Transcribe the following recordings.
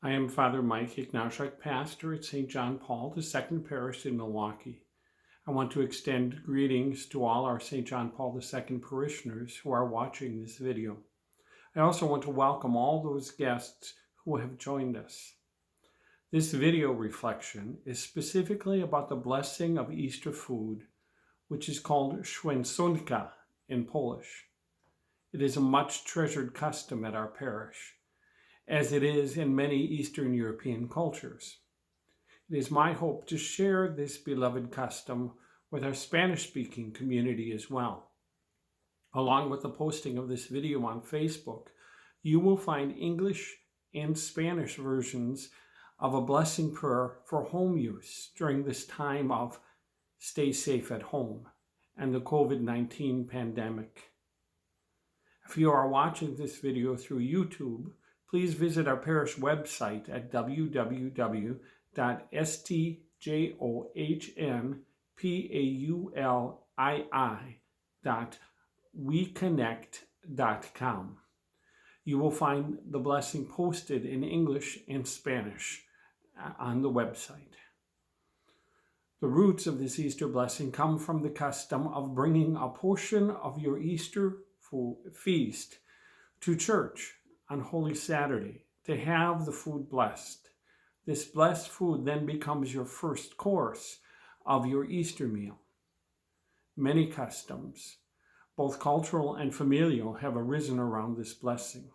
I am Father Mike Ignashak, pastor at St. John Paul II Parish in Milwaukee. I want to extend greetings to all our St. John Paul II parishioners who are watching this video. I also want to welcome all those guests who have joined us. This video reflection is specifically about the blessing of Easter food, which is called Święconka in Polish. It is a much treasured custom at our parish, as it is in many Eastern European cultures. It is my hope to share this beloved custom with our Spanish-speaking community as well. Along with the posting of this video on Facebook, you will find English and Spanish versions of a blessing prayer for home use during this time of stay safe at home and the COVID-19 pandemic. If you are watching this video through YouTube, please visit our parish website at www.stjohnpaulii.weconnect.com. You will find the blessing posted in English and Spanish on the website. The roots of this Easter blessing come from the custom of bringing a portion of your Easter feast to church on Holy Saturday to have the food blessed. This blessed food then becomes your first course of your Easter meal. Many customs, both cultural and familial, have arisen around this blessing.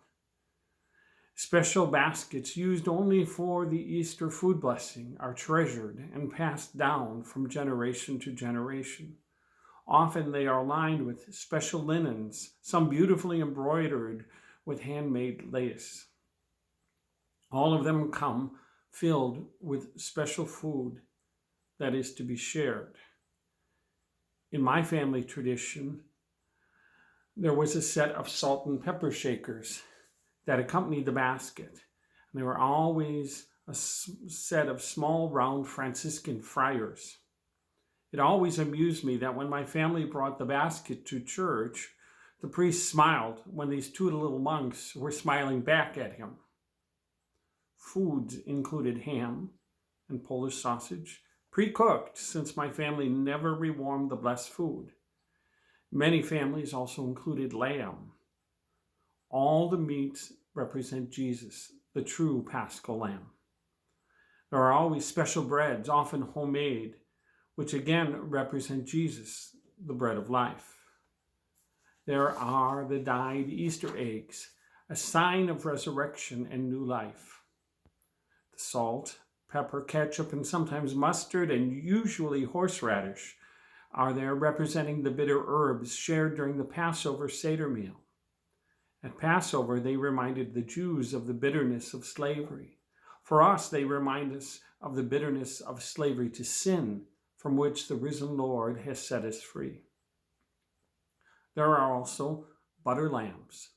Special baskets used only for the Easter food blessing are treasured and passed down from generation to generation. Often they are lined with special linens, some beautifully embroidered with handmade lace. All of them come filled with special food that is to be shared. In my family tradition, there was a set of salt and pepper shakers that accompanied the basket. And there were always a set of small round Franciscan friars. It always amused me that when my family brought the basket to church, the priest smiled when these two little monks were smiling back at him. Foods included ham and Polish sausage, pre-cooked since my family never rewarmed the blessed food. Many families also included lamb. All the meats represent Jesus, the true Paschal Lamb. There are always special breads, often homemade, which again represent Jesus, the bread of life. There are the dyed Easter eggs, a sign of resurrection and new life. The salt, pepper, ketchup, and sometimes mustard, and usually horseradish, are there representing the bitter herbs shared during the Passover Seder meal. At Passover, they reminded the Jews of the bitterness of slavery. For us, they remind us of the bitterness of slavery to sin, from which the risen Lord has set us free. There are also butter lambs,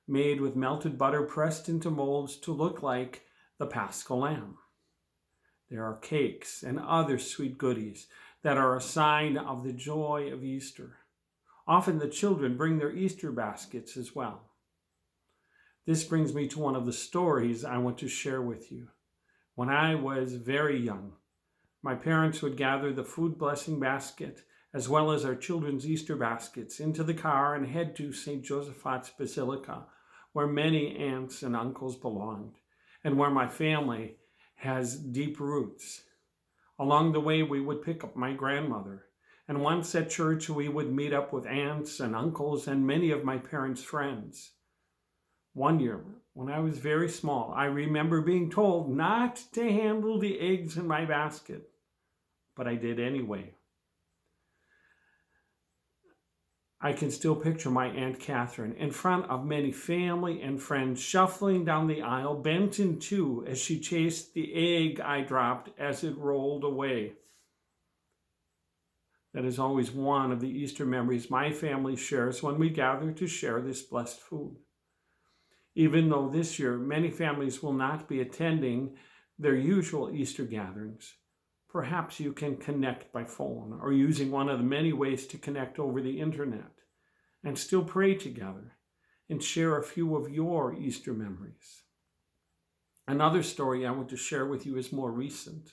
made with melted butter pressed into molds to look like the Paschal Lamb. There are cakes and other sweet goodies that are a sign of the joy of Easter. Often the children bring their Easter baskets as well. This brings me to one of the stories I want to share with you. When I was very young, my parents would gather the food blessing basket as well as our children's Easter baskets into the car and head to St. Joseph's Basilica, where many aunts and uncles belonged, and where my family has deep roots. Along the way, we would pick up my grandmother, and once at church, we would meet up with aunts and uncles and many of my parents' friends. One year, when I was very small, I remember being told not to handle the eggs in my basket, but I did anyway. I can still picture my Aunt Catherine in front of many family and friends shuffling down the aisle, bent in two as she chased the egg I dropped as it rolled away. That is always one of the Easter memories my family shares when we gather to share this blessed food. Even though this year many families will not be attending their usual Easter gatherings, perhaps you can connect by phone or using one of the many ways to connect over the internet and still pray together and share a few of your Easter memories. Another story I want to share with you is more recent.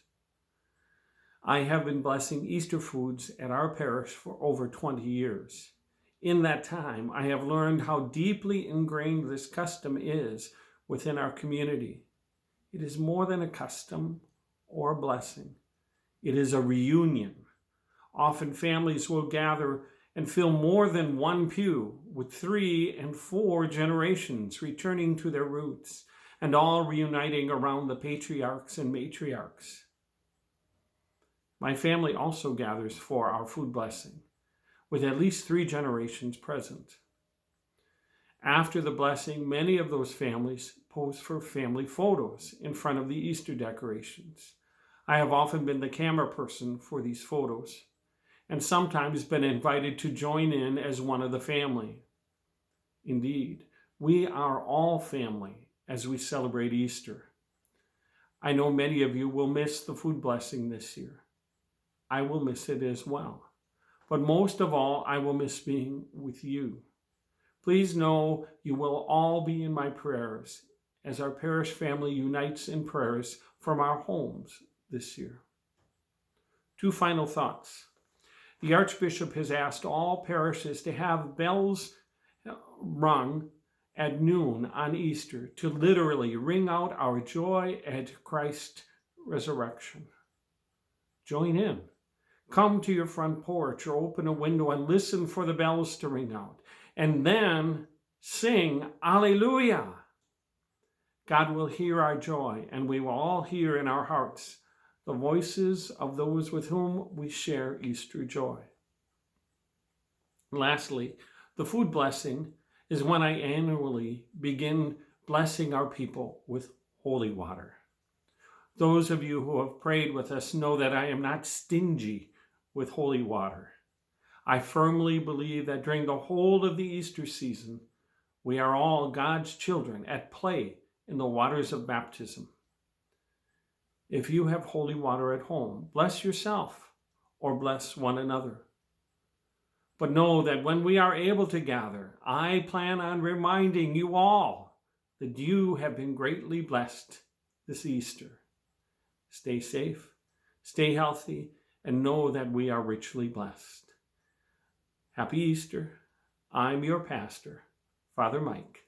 I have been blessing Easter foods at our parish for over 20 years. In that time, I have learned how deeply ingrained this custom is within our community. It is more than a custom or a blessing. It is a reunion. Often families will gather and fill more than one pew, with 3 and 4 generations returning to their roots and all reuniting around the patriarchs and matriarchs. My family also gathers for our food blessing, with at least 3 generations present. After the blessing, many of those families pose for family photos in front of the Easter decorations. I have often been the camera person for these photos, and sometimes been invited to join in as one of the family. Indeed, we are all family as we celebrate Easter. I know many of you will miss the food blessing this year. I will miss it as well. But most of all, I will miss being with you. Please know you will all be in my prayers as our parish family unites in prayers from our homes this year. 2 final thoughts. The Archbishop has asked all parishes to have bells rung at noon on Easter to literally ring out our joy at Christ's resurrection. Join in. Come to your front porch or open a window and listen for the bells to ring out. And then sing Alleluia. God will hear our joy, and we will all hear in our hearts the voices of those with whom we share Easter joy. Lastly, the food blessing is when I annually begin blessing our people with holy water. Those of you who have prayed with us know that I am not stingy with holy water. I firmly believe that during the whole of the Easter season, we are all God's children at play in the waters of baptism. If you have holy water at home, bless yourself or bless one another. But know that when we are able to gather, I plan on reminding you all that you have been greatly blessed this Easter. Stay safe, stay healthy, and know that we are richly blessed. Happy Easter. I'm your pastor, Father Mike.